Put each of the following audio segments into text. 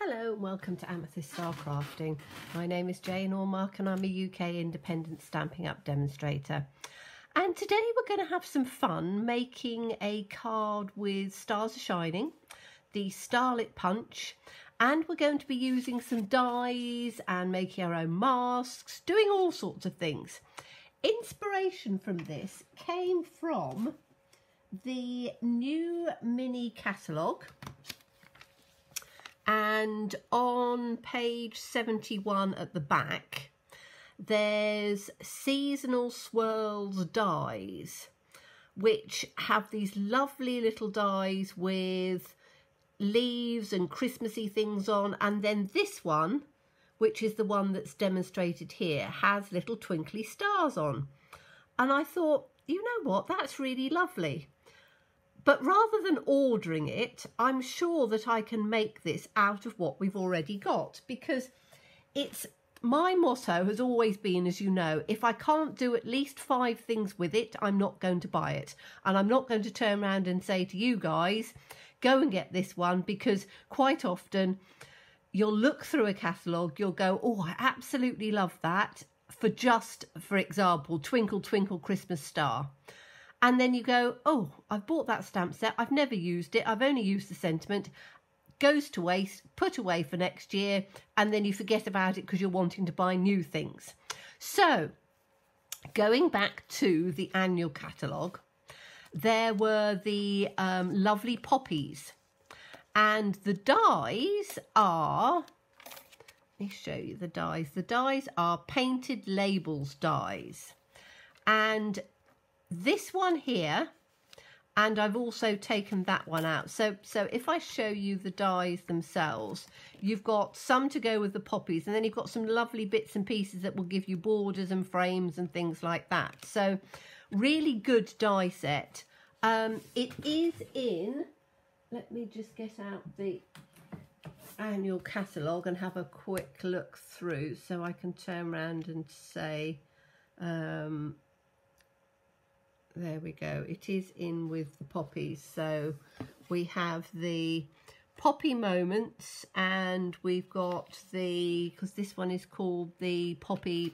Hello and welcome to Amethyst Star Crafting. My name is Jane Ormark and I'm a UK independent Stampin' Up demonstrator. And today we're going to have some fun making a card with stars are shining, the Starlit punch, and we're going to be using some dies and making our own masks, doing all sorts of things. Inspiration from this came from the new mini catalogue. And on page 71 at the back, there's seasonal swirls dies, which have these lovely little dies with leaves and Christmassy things on. And then this one, which is the one that's demonstrated here, has little twinkly stars on. And I thought, you know what, that's really lovely. But rather than ordering it, I'm sure that I can make this out of what we've already got, because it's my motto has always been, as you know, if I can't do at least 5 things with it, I'm not going to buy it. And I'm not going to turn around and say to you guys, go and get this one, because quite often you'll look through a catalogue, you'll go, oh, I absolutely love that, for example, Twinkle Twinkle Christmas Star. And then you go, oh, I've bought that stamp set, I've never used it, I've only used the sentiment, goes to waste, put away for next year, and then you forget about it because you're wanting to buy new things. So, going back to the annual catalogue, there were the lovely poppies. And the dies are, let me show you the dies. The dies are painted labels dies. And this one here, and I've also taken that one out. So if I show you the dies themselves, you've got some to go with the poppies, and then you've got some lovely bits and pieces that will give you borders and frames and things like that. So really good die set. It is in, let me just get out the annual catalogue and have a quick look through so I can turn around and say, there we go, it is in with the poppies. So we have the poppy moments, and we've got the, because this one is called the poppy.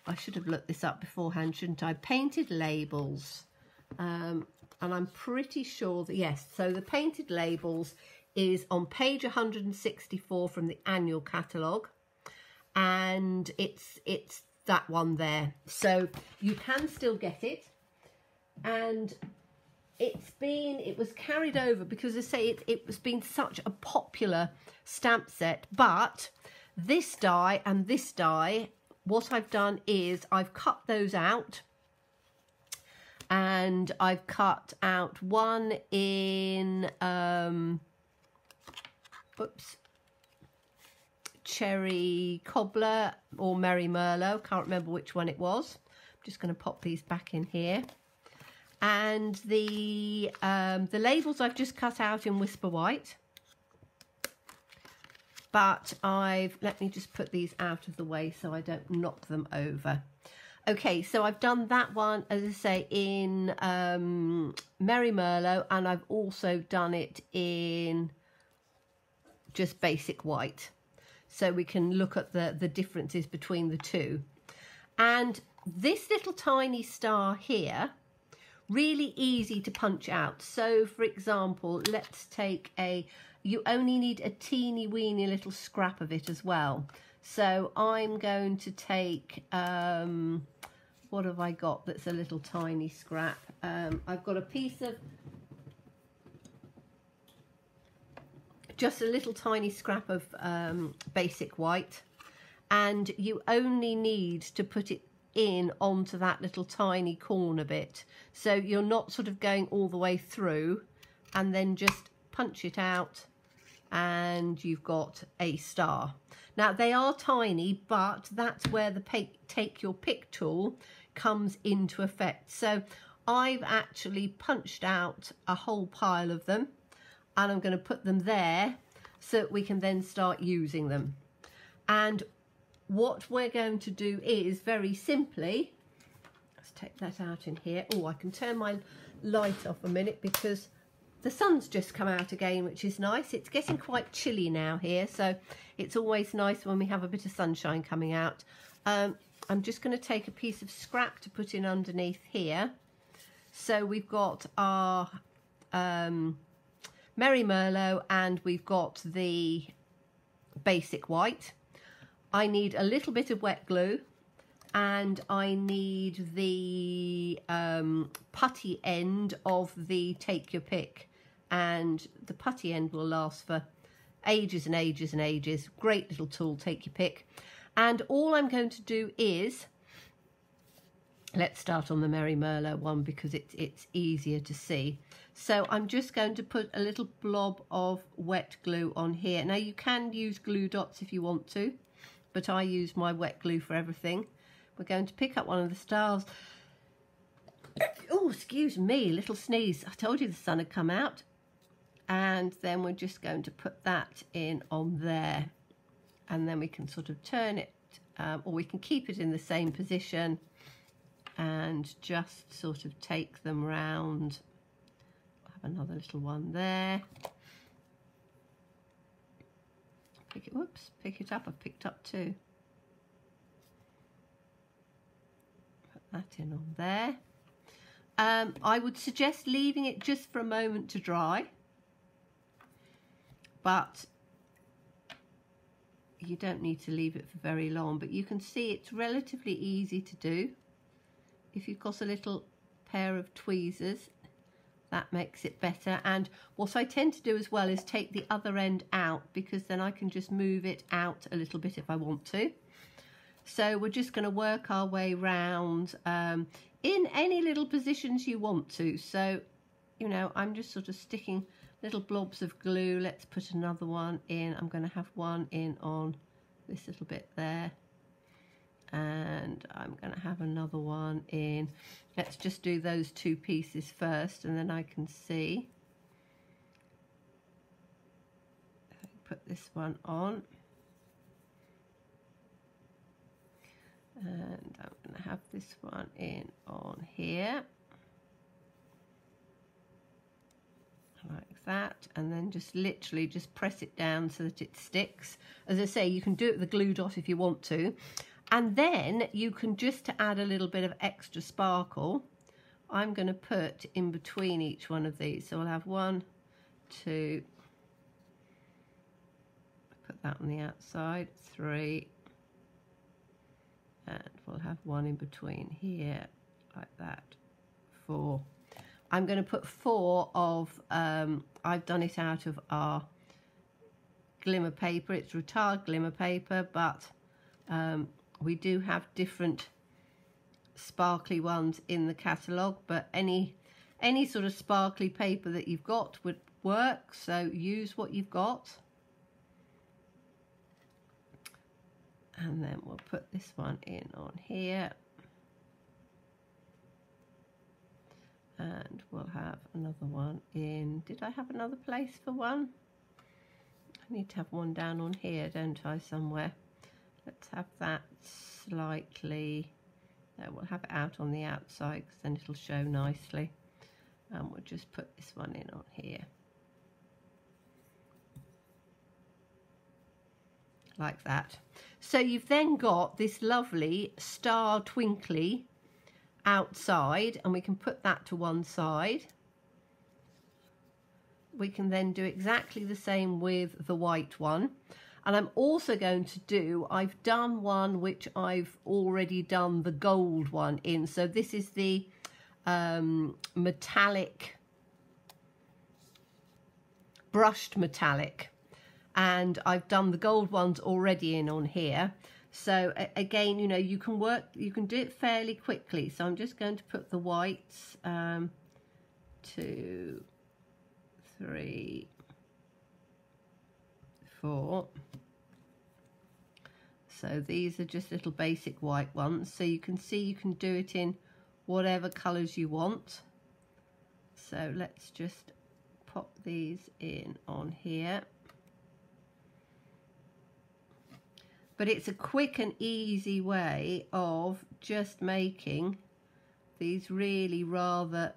I should have looked this up beforehand, shouldn't I? Painted labels. And I'm pretty sure that, yes, so the painted labels is on page 164 from the annual catalogue, and it's that one there, so you can still get it. And it was carried over because, I say, it was been such a popular stamp set. But this die and this die, what I've done is I've cut those out, and I've cut out one in Cherry Cobbler or Merry Merlot, can't remember which one it was. I'm just going to pop these back in here. And the labels I've just cut out in Whisper White, but let me just put these out of the way so I don't knock them over. Okay, so I've done that one, as I say, in Merry Merlot, and I've also done it in just basic white, so we can look at the differences between the two. And this little tiny star here, really easy to punch out. So for example, let's take you only need a teeny weeny little scrap of it as well. So I'm going to take, what have I got that's a little tiny scrap? I've got a piece of, just a little tiny scrap of basic white, and you only need to put it in onto that little tiny corner bit, so you're not sort of going all the way through, and then just punch it out and you've got a star. Now they are tiny, but that's where the take your pick tool comes into effect. So I've actually punched out a whole pile of them, and I'm going to put them there so that we can then start using them. And what we're going to do is, very simply, let's take that out in here. Oh, I can turn my light off a minute because The sun's just come out again, which is nice. It's getting quite chilly now here, so it's always nice when we have a bit of sunshine coming out. I'm just going to take a piece of scrap to put in underneath here. So we've got our Merry Merlot and we've got the basic white. I need a little bit of wet glue and I need the putty end of the Take Your Pick, and the putty end will last for ages and ages and ages. Great little tool, Take Your Pick. And all I'm going to do is, let's start on the Merry Merlot one because it's easier to see. So I'm just going to put a little blob of wet glue on here. Now you can use glue dots if you want to, but I use my wet glue for everything. We're going to pick up one of the stars. Oh, excuse me, little sneeze. I told you the sun had come out. And then we're just going to put that in on there. And then we can sort of turn it, or we can keep it in the same position and just sort of take them round. I'll have another little one there. Whoops, pick it up. I've picked up two. Put that in on there. I would suggest leaving it just for a moment to dry, but you don't need to leave it for very long. But you can see it's relatively easy to do. If you've got a little pair of tweezers, that makes it better. And what I tend to do as well is take the other end out, because then I can just move it out a little bit if I want to. So we're just going to work our way round in any little positions you want to. So, you know, I'm just sort of sticking little blobs of glue. Let's put another one in. I'm going to have one in on this little bit there. And I'm going to have another one in. Let's just do those two pieces first, and then I can see. Put this one on. And I'm going to have this one in on here. Like that, and then just literally just press it down so that it sticks. As I say, you can do it with a glue dot if you want to. And then you can, just to add a little bit of extra sparkle, I'm going to put in between each one of these. So I'll have 1, 2, put that on the outside, 3, and we'll have one in between here, like that, 4. I'm going to put 4 of, I've done it out of our glimmer paper. It's retired glimmer paper, but we do have different sparkly ones in the catalogue, but any sort of sparkly paper that you've got would work, so use what you've got. And then we'll put this one in on here. And we'll have another one in. Did I have another place for one? I need to have one down on here, don't I, somewhere? Let's have that slightly. No, we'll have it out on the outside because then it'll show nicely. And we'll just put this one in on here. Like that. So you've then got this lovely star twinkly outside, and we can put that to one side. We can then do exactly the same with the white one. And I'm also going to do, I've done one which I've already done the gold one in. So this is the metallic, brushed metallic. And I've done the gold ones already in on here. So again, you know, you can do it fairly quickly. So I'm just going to put the whites, 2, 3, 4. So these are just little basic white ones. So you can see you can do it in whatever colours you want. So let's just pop these in on here. But it's a quick and easy way of just making these really rather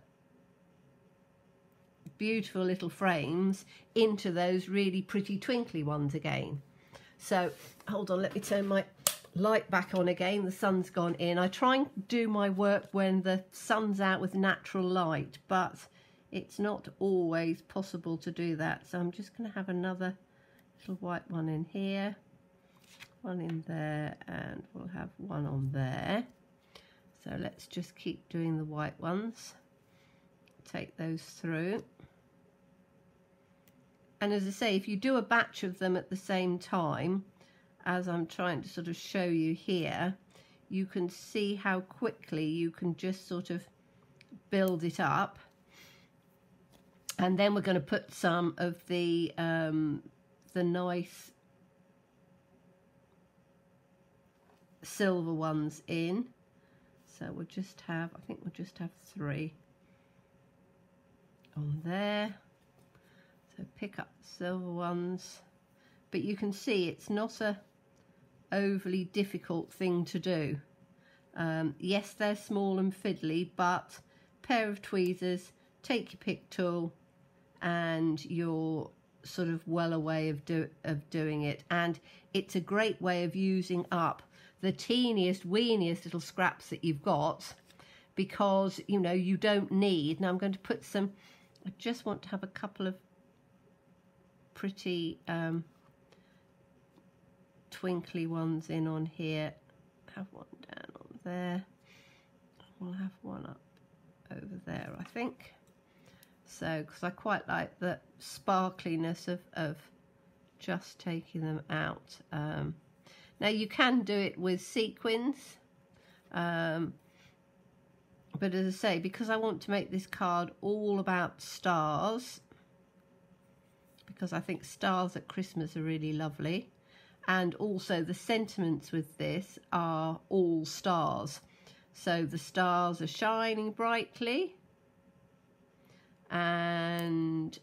beautiful little frames into those really pretty twinkly ones again. So hold on, let me turn my light back on again. The sun's gone in. I try and do my work when the sun's out with natural light, but it's not always possible to do that. So I'm just going to have another little white one in here, one in there, and we'll have one on there. So let's just keep doing the white ones. Take those through. And as I say, if you do a batch of them at the same time, as I'm trying to sort of show you here, you can see how quickly you can just sort of build it up. And then we're going to put some of the nice silver ones in. So we'll just have, I think we'll just have 3 on there. So pick up the silver ones. But you can see it's not a overly difficult thing to do. Yes, they're small and fiddly, but pair of tweezers, take your pick tool, and you're sort of well away of doing it. And it's a great way of using up the teeniest, weeniest little scraps that you've got, because, you know, you don't need. Now I'm going to put some, I just want to have a couple of pretty twinkly ones in on here. Have one down on there. We'll have one up over there, I think. So, because I quite like the sparkliness of just taking them out. Now you can do it with sequins, but as I say, because I want to make this card all about stars, because I think stars at Christmas are really lovely, and also the sentiments with this are all stars. So the stars are shining brightly, and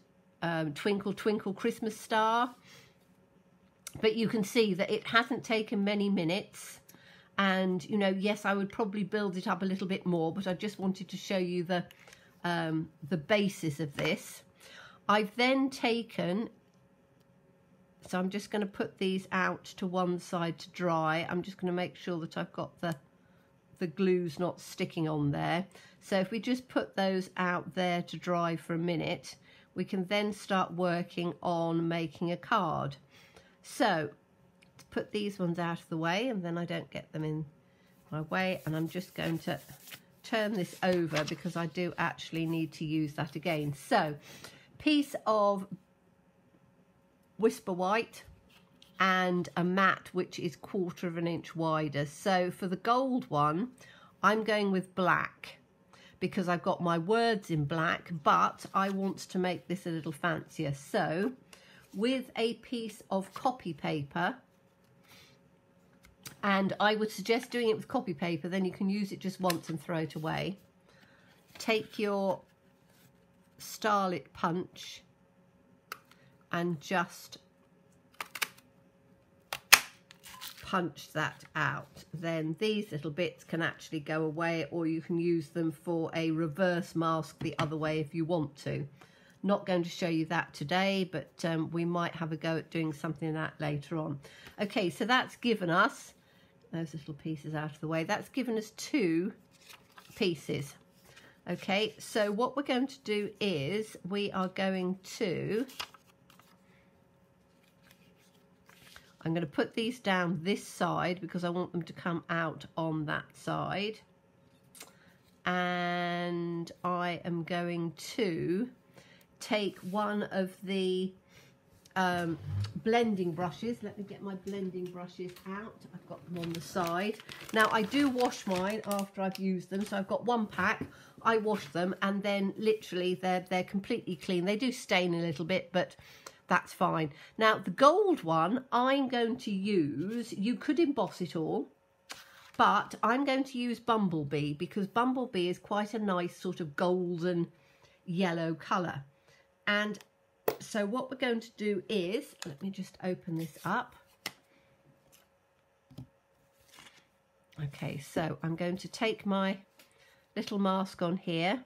twinkle twinkle Christmas star. But you can see that it hasn't taken many minutes, and, you know, yes, I would probably build it up a little bit more, but I just wanted to show you the basis of this. I've then taken, so I'm just going to put these out to one side to dry. I'm just going to make sure that I've got the glue's not sticking on there. So if we just put those out there to dry for a minute, we can then start working on making a card. So to put these ones out of the way, and then I don't get them in my way, and I'm just going to turn this over because I do actually need to use that again. So piece of Whisper White and a mat which is 1/4 inch wider. So for the gold one, I'm going with black because I've got my words in black, but I want to make this a little fancier. So with a piece of copy paper, and I would suggest doing it with copy paper, then you can use it just once and throw it away. Take your Starlit punch and just punch that out. Then these little bits can actually go away, or you can use them for a reverse mask the other way if you want to. Not going to show you that today, but we might have a go at doing something like that later on. Okay, so that's given us, those little pieces out of the way, that's given us 2 pieces. Okay, so what we're going to do is we are going to, I'm going to put these down this side because I want them to come out on that side. And I am going to take one of the blending brushes. Let me get my blending brushes out. I've got them on the side. Now I do wash mine after I've used them, so I've got 1 pack. I wash them, and then literally they're completely clean. They do stain a little bit, but that's fine. Now the gold one I'm going to use, you could emboss it all, but I'm going to use Bumblebee because Bumblebee is quite a nice sort of golden yellow colour. And so what we're going to do is, let me just open this up. Okay, so I'm going to take my little mask on here,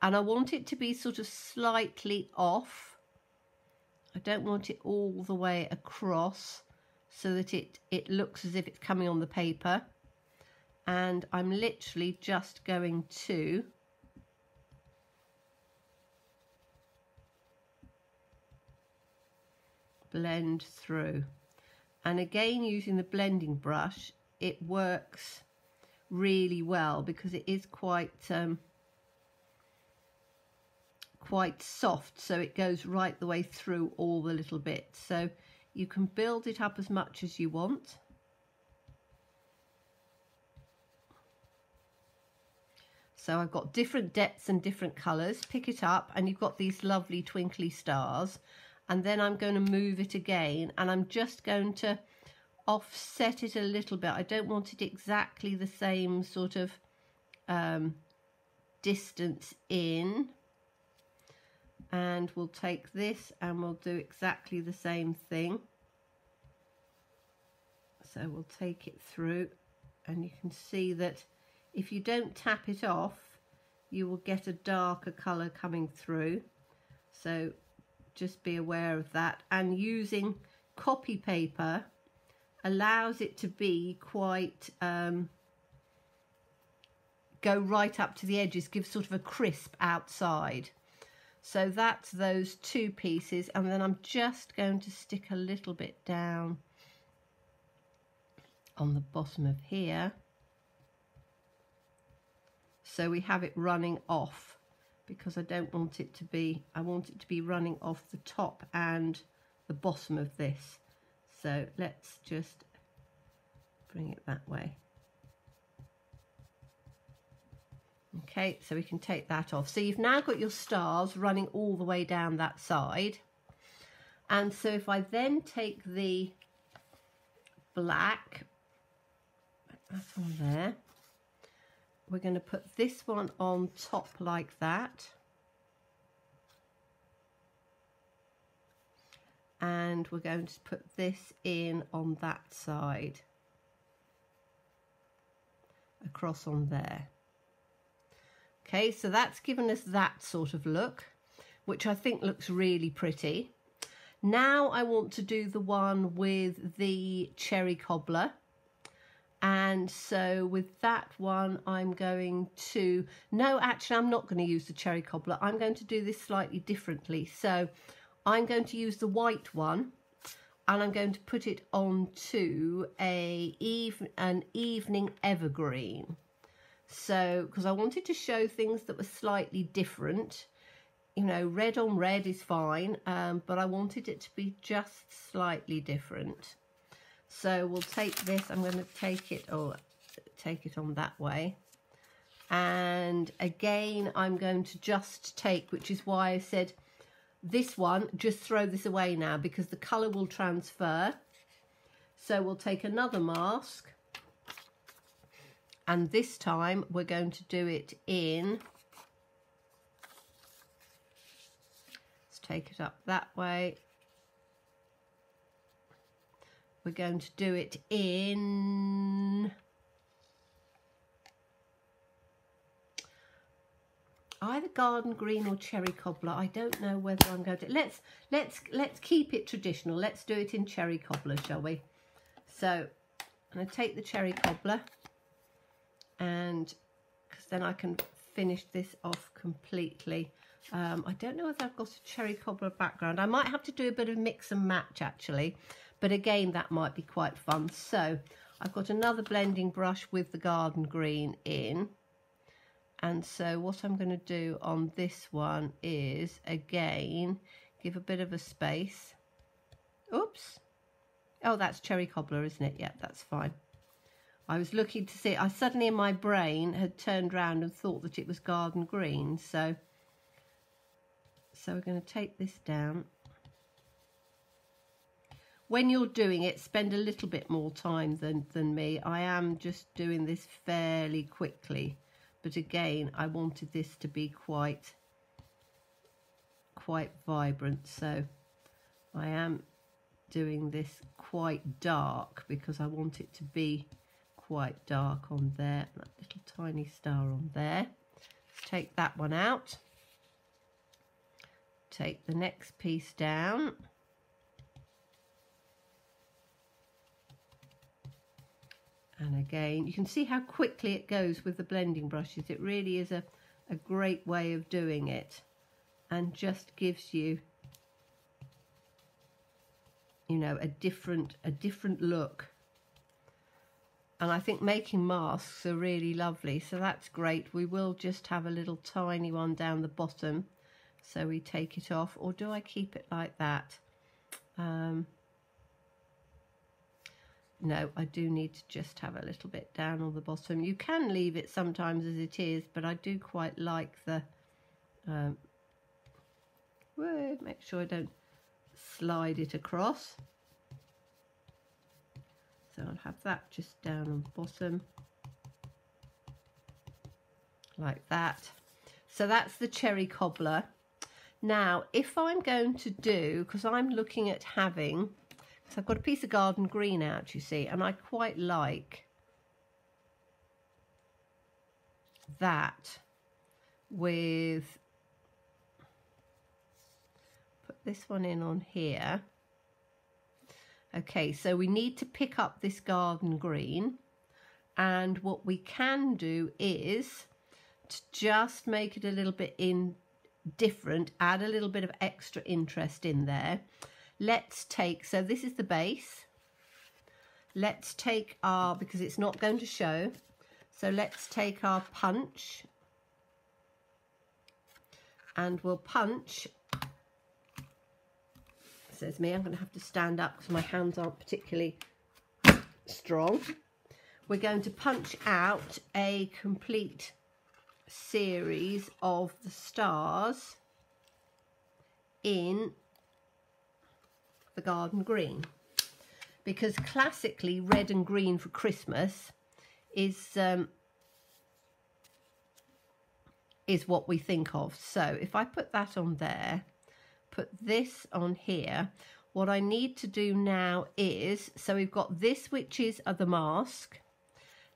and I want it to be sort of slightly off. I don't want it all the way across so that it looks as if it's coming on the paper. And I'm literally just going to blend through. And again, using the blending brush, it works really well because it is quite soft, so it goes right the way through all the little bits. So you can build it up as much as you want. So I've got different depths and different colours. Pick it up and you've got these lovely twinkly stars. And then I'm going to move it again, and I'm just going to offset it a little bit. I don't want it exactly the same sort of distance in. And we'll take this and we'll do exactly the same thing. So we'll take it through, and you can see that if you don't tap it off, you will get a darker colour coming through. So just be aware of that. And using copy paper allows it to be quite, go right up to the edges, give sort of a crisp outside. So that's those two pieces, and then I'm just going to stick a little bit down on the bottom of here. So we have it running off, because I don't want it to be, I want it to be running off the top and the bottom of this. So let's just bring it that way. Okay, so we can take that off. So you've now got your stars running all the way down that side. And so if I then take the black, that's on there, we're going to put this one on top like that. And we're going to put this in on that side, across on there. Okay, so that's given us that sort of look, which I think looks really pretty. Now I want to do the one with the cherry cobbler. And so with that one, I'm going to, no, actually, I'm not going to use the cherry cobbler. I'm going to do this slightly differently. So I'm going to use the white one, and I'm going to put it onto an evening evergreen. So, because I wanted to show things that were slightly different. You know, red on red is fine, but I wanted it to be just slightly different. So we'll take this, I'm going to take it on that way. And again, I'm going to just take, which is why I said this one, just throw this away now, because the colour will transfer. So we'll take another mask. And this time we're going to do it in, let's take it up that way. We're going to do it in either garden green or cherry cobbler. I don't know whether I'm going to, let's keep it traditional. Let's do it in cherry cobbler, shall we? So I'm going to take the cherry cobbler, and because then I can finish this off completely. I don't know if I've got a cherry cobbler background. I might have to do a bit of mix and match actually, but again, that might be quite fun. So I've got another blending brush with the garden green in. And so what I'm going to do on this one is, again, give a bit of a space. Oops. Oh, that's cherry cobbler, isn't it? Yeah, that's fine. I was looking to see, I suddenly in my brain had turned around and thought that it was garden green. So we're going to take this down. When you're doing it, spend a little bit more time than me. I am just doing this fairly quickly. But again, I wanted this to be quite vibrant. So I am doing this quite dark because I want it to be quite dark on there. That little tiny star on there. Let's take that one out. take the next piece down. And again, you can see how quickly it goes with the blending brushes. It really is a great way of doing it, and just gives you, you know, a different look. And I think making masks are really lovely, so that's great. We will just have a little tiny one down the bottom, so we take it off. Or do I keep it like that? No, I do need to just have a little bit down on the bottom. You can leave it sometimes as it is, but I do quite like the make sure I don't slide it across. So I'll have that just down on the bottom like that. So that's the cherry cobbler. Now if I'm going to do, because I'm looking at having, so I've got a piece of garden green out, you see, and I quite like that with, put this one in on here. Okay, so we need to pick up this garden green, and what we can do is to just make it a little bit different, add a little bit of extra interest in there. Let's take, so this is the base. Let's take our, because it's not going to show, so let's take our punch, and we'll punch. Says me, I'm going to have to stand up because my hands aren't particularly strong. We're going to punch out a complete series of the stars in the garden green, because classically red and green for Christmas is what we think of. So if I put that on there, put this on here, what I need to do now is, so we've got this, which is the mask.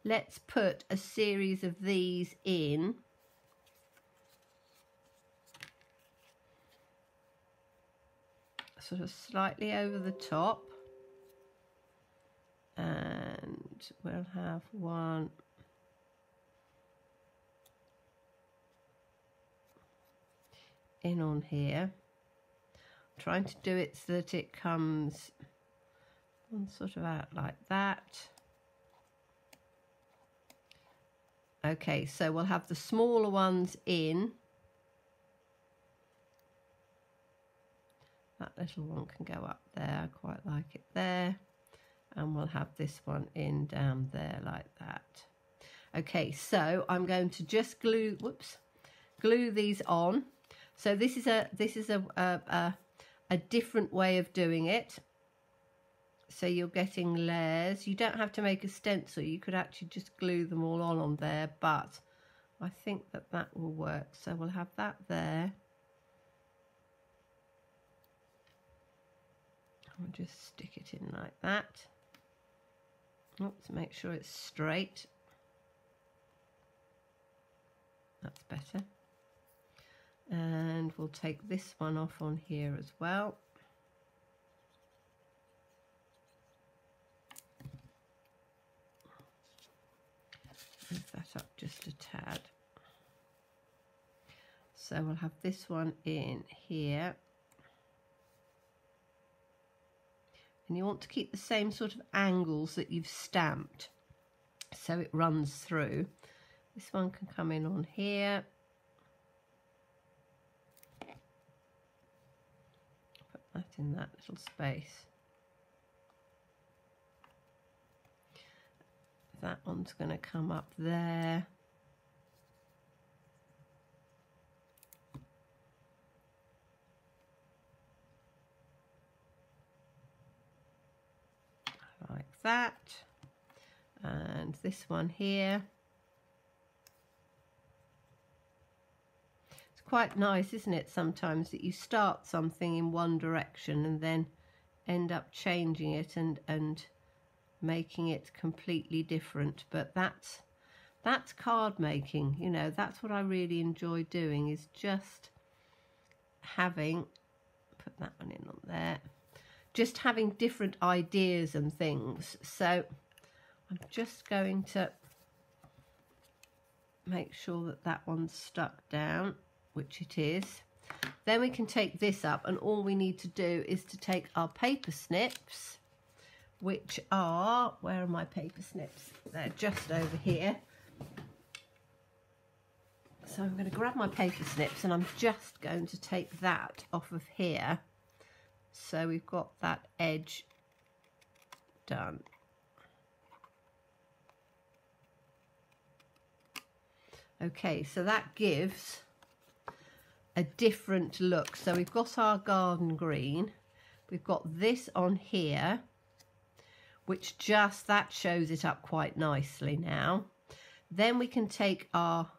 Let's put a series of these in. Sort of slightly over the top, and we'll have one in on here. I'm trying to do it so that it comes one sort of out like that. Okay, so we'll have the smaller ones in. That little one can go up there, I quite like it there. And we'll have this one in down there like that. Okay, so I'm going to just glue these on. So this is a different way of doing it. So you're getting layers. You don't have to make a stencil, you could actually just glue them all on there, but I think that will work. So we'll have that there. I'll just stick it in like that. Oops, make sure it's straight. That's better. And we'll take this one off on here as well. Move that up just a tad. So we'll have this one in here. And you want to keep the same sort of angles that you've stamped, so it runs through. This one can come in on here. Put that in that little space. That one's going to come up there. Like that. And this one here. It's quite nice, isn't it, sometimes that you start something in one direction and then end up changing it and making it completely different. But that's card making, you know, that's what I really enjoy doing, is just having, put that one in on there, just having different ideas and things. So I'm just going to make sure that that one's stuck down, which it is. Then we can take this up, and all we need to do is to take our paper snips, which are, where are my paper snips? They're just over here. So I'm going to grab my paper snips, and I'm just going to take that off of here. So we've got that edge done. Okay, so that gives a different look. So we've got our garden green, we've got this on here, which just, that shows it up quite nicely now. Then we can take our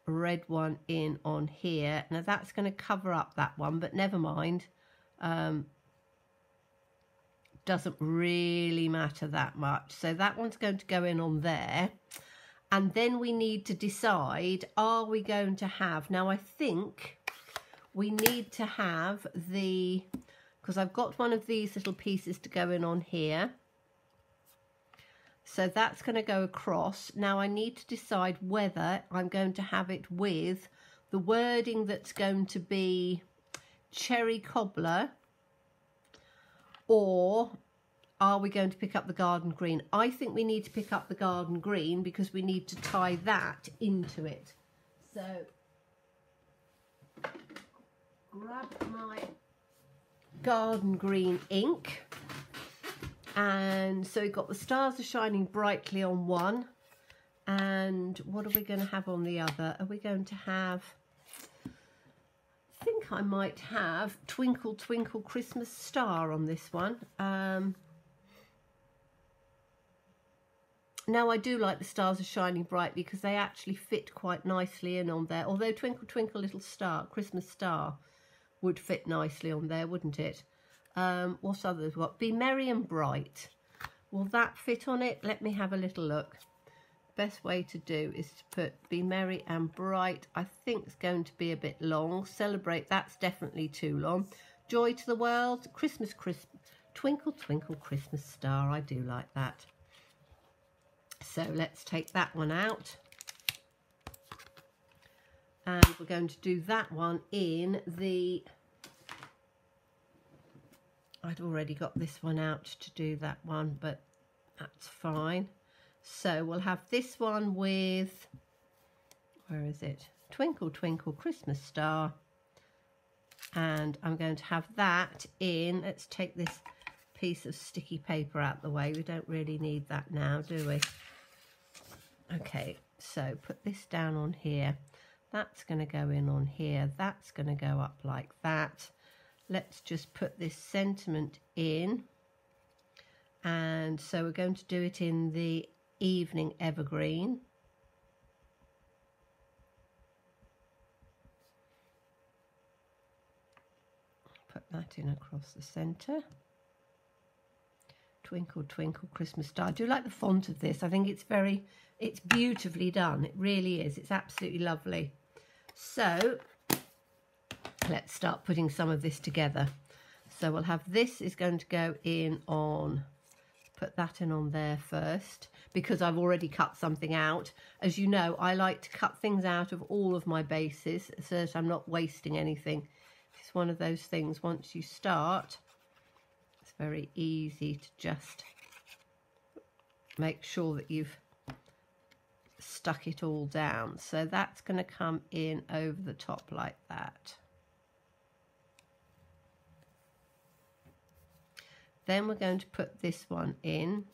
red one in on here. Now that's going to cover up that one, but never mind. Doesn't really matter that much. So that one's going to go in on there. And then we need to decide, are we going to have, now I think we need to have the, because I've got one of these little pieces to go in on here. So that's going to go across. Now I need to decide whether I'm going to have it with the wording that's going to be cherry cobbler, or are we going to pick up the garden green? I think we need to pick up the garden green because we need to tie that into it. So grab my garden green ink, and so we've got the stars are shining brightly on one, and what are we going to have on the other? Are we going to have, I think I might have Twinkle Twinkle Christmas Star on this one. Now I do like the stars are shining brightly because they actually fit quite nicely in on there. Although Twinkle Twinkle Little Star, Christmas Star, would fit nicely on there, wouldn't it? What others? What? Be Merry and Bright. Will that fit on it? Let me have a little look. Best way to do is to put Be Merry and Bright. I think it's going to be a bit long. Celebrate, that's definitely too long. Joy to the World, Christmas, Twinkle Twinkle Christmas Star. I do like that. So let's take that one out, and we're going to do that one in the, I'd already got this one out to do that one, but that's fine. So we'll have this one with, where is it? Twinkle Twinkle Christmas Star, and I'm going to have that in, let's take this piece of sticky paper out the way. We don't really need that now, do we? Okay, so put this down on here. That's going to go in on here. That's going to go up like that. Let's just put this sentiment in. And so we're going to do it in the evening evergreen. Put that in across the centre. Twinkle Twinkle Christmas Star. I do like the font of this. I think it's beautifully done. It really is. It's absolutely lovely. So let's start putting some of this together. So we'll have this is going to go in on, put that in on there first, because I've already cut something out. As you know, I like to cut things out of all of my bases so that I'm not wasting anything. It's one of those things, once you start, it's very easy to just make sure that you've stuck it all down. So that's going to come in over the top like that. Then we're going to put this one in.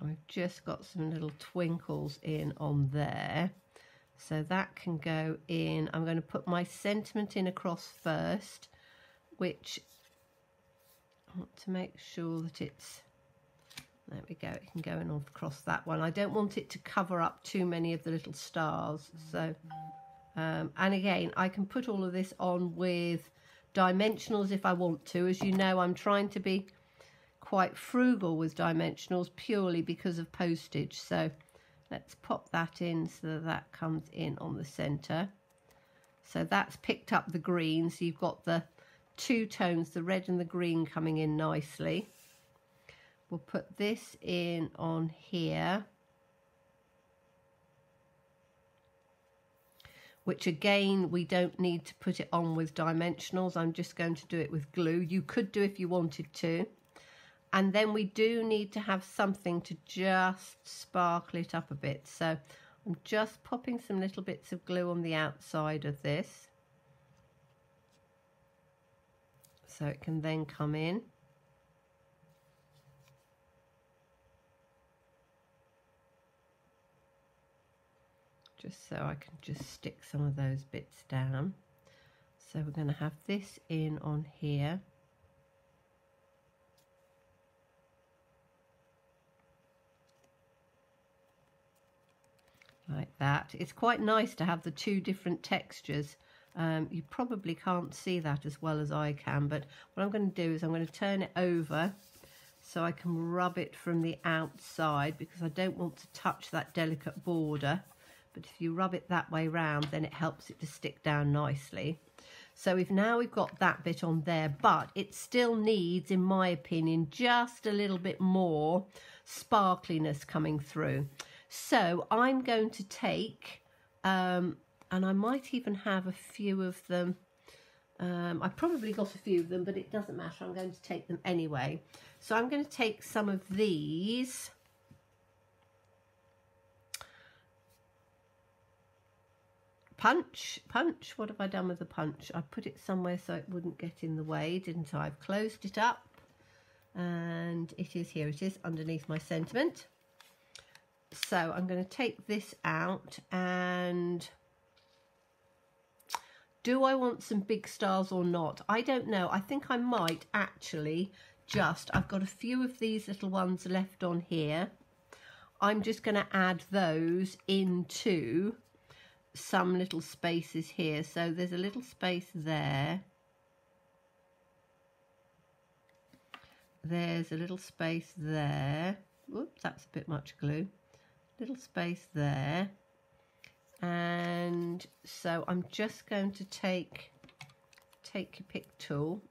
I've just got some little twinkles in on there. So that can go in. I'm going to put my sentiment in across first, which I want to make sure that it's, there we go, it can go in across that one. I don't want it to cover up too many of the little stars. So, and again, I can put all of this on with dimensionals if I want to. As you know, I'm trying to be quite frugal with dimensionals purely because of postage. So Let's pop that in so that that comes in on the centre. So that's picked up the green, so you've got the two tones, the red and the green, coming in nicely. We'll put this in on here, which again, we don't need to put it on with dimensionals. I'm just going to do it with glue. You could do if you wanted to. And then we do need to have something to just sparkle it up a bit. So I'm just popping some little bits of glue on the outside of this, so it can then come in. Just so I can just stick some of those bits down. So we're going to have this in on here. Like that. It's quite nice to have the two different textures. You probably can't see that as well as I can, but what I'm going to do is I'm going to turn it over so I can rub it from the outside, because I don't want to touch that delicate border. But if you rub it that way round, then it helps it to stick down nicely. So we've got that bit on there, but it still needs, in my opinion, just a little bit more sparkliness coming through. So I'm going to take, and I might even have a few of them. I probably got a few of them, but it doesn't matter. I'm going to take them anyway. So I'm going to take some of these. Punch. What have I done with the punch? I put it somewhere so it wouldn't get in the way, didn't I? I've closed it up, and it is here. It is underneath my sentiment. So I'm going to take this out, and do I want some big stars or not? I don't know. I think I might actually I've got a few of these little ones left on here. I'm just going to add those into some little spaces here. So there's a little space there. There's a little space there. Whoops, that's a bit much glue. Little space there. And so I'm just going to take your pick tool,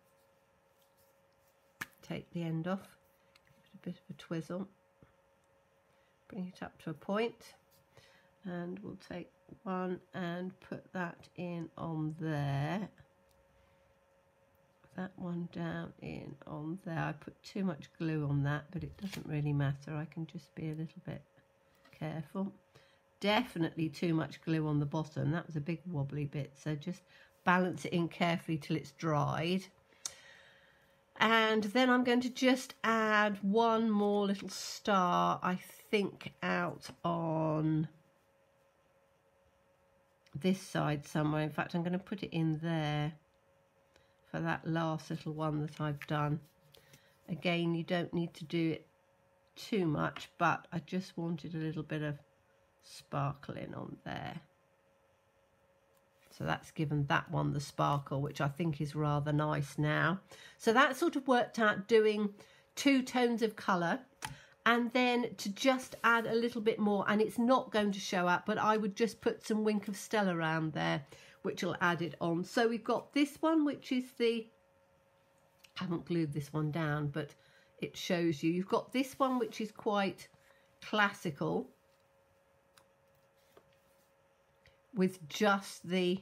take the end off, give it a bit of a twizzle, bring it up to a point, and we'll take one and put that in on there. That one down in on there. I put too much glue on that, but it doesn't really matter. I can just be a little bit careful. Definitely too much glue on the bottom. That was a big wobbly bit, so just balance it in carefully till it's dried. And then I'm going to just add one more little star, I think, out on this side somewhere. In fact, I'm going to put it in there for that last little one that I've done. Again, you don't need to do it too much, but I just wanted a little bit of sparkling on there. So that's given that one the sparkle, which I think is rather nice now. So that sort of worked out doing two tones of colour, and then to just add a little bit more, and it's not going to show up, but I would just put some Wink of Stella around there, which will add it on. So we've got this one, which is I haven't glued this one down, but it shows you. You've got this one, which is quite classical, with just the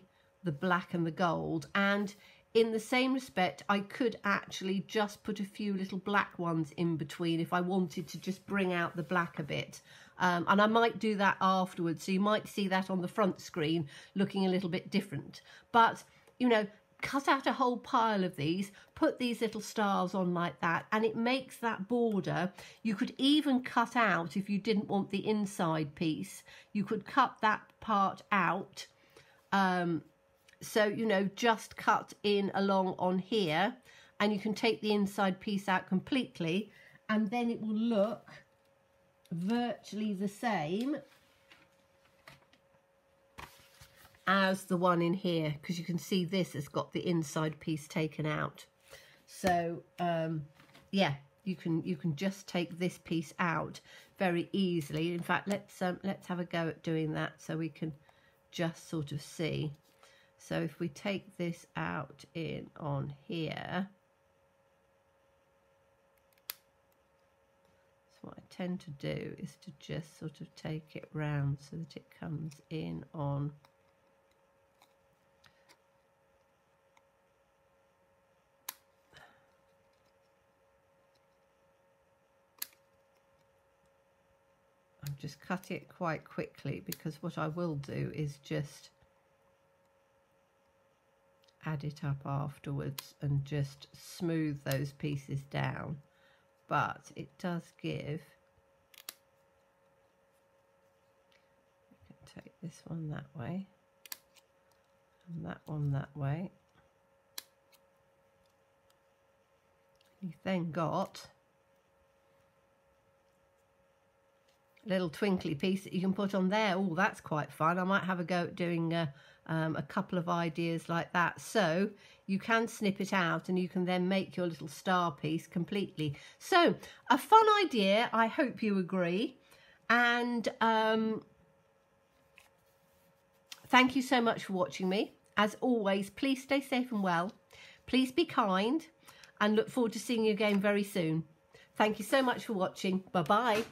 black and the gold. And in the same respect, I could actually just put a few little black ones in between if I wanted to just bring out the black a bit. And I might do that afterwards, so you might see that on the front screen looking a little bit different. But, you know, cut out a whole pile of these, put these little stars on like that, and it makes that border. You could even cut out, if you didn't want the inside piece, you could cut that part out. So, you know, just cut in along on here, and you can take the inside piece out completely, and then it will look virtually the same as the one in here, because you can see this has got the inside piece taken out. So yeah, you can just take this piece out. very easily. In fact, let's have a go at doing that so we can just sort of see. So if we take this out in on here, so what I tend to do is to just sort of take it round so that it comes in on I'm just cut it quite quickly, because what I will do is just add it up afterwards and just smooth those pieces down. But it does give, I can take this one that way and that one that way. You've then got little twinkly piece that you can put on there. Oh, that's quite fun. I might have a go at doing a couple of ideas like that. So you can snip it out and you can then make your little star piece completely. So a fun idea. I hope you agree. And thank you so much for watching me. As always, please stay safe and well. Please be kind, and look forward to seeing you again very soon. Thank you so much for watching. Bye-bye.